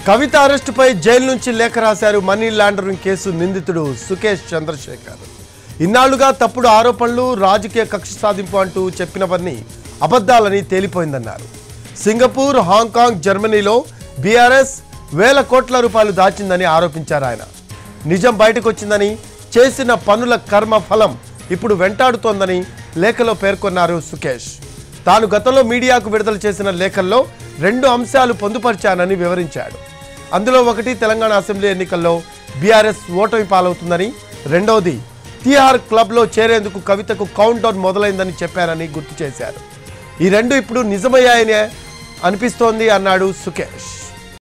కవిత అరెస్టుపై jail నుంచి లేఖ రాశారు మనీ లాండరింగ్ కేసు నిందితుడు సుకేష్ చంద్రశేఖర్. ఇన్నాళ్లుగా తప్పుడు ఆరోపణలు, రాజకీయ కక్ష సాధింపు అంటూ చెప్పినవన్నీ అబద్ధాలని తేలిపోయిందన్నారు. సింగపూర్, హాంకాంగ్, జర్మనీలో బీఆర్ఎస్ వేల కోట్ల రూపాయలు దాచిందని ఆరోపించారు ఆయన. నిజం బయటకు వచ్చిందని, చేసిన పనుల కర్మ ఫలం ఇప్పుడు వెంటాడుతోందని లేఖలో పేర్కొన్నారు సుకేష్. తాను గతంలో మీడియాకు విడుదల చేసిన లేఖల్లో 2 అంశాలు పొందుపరిచానని వివరించాడు. అందులో ఒకటి తెలంగాణ అసెంబ్లీ ఎన్నికల్లో బీఆర్ఎస్ ఓటమి పాలవుతుందని, రెండవది తిహార్ క్లబ్లో చేరేందుకు కవితకు కౌంట్ డౌన్ మొదలైందని చెప్పారని గుర్తు చేశారు. ఈ 2 ఇప్పుడు నిజమయ్యాయనే అనిపిస్తోంది అన్నాడు సుకేష్.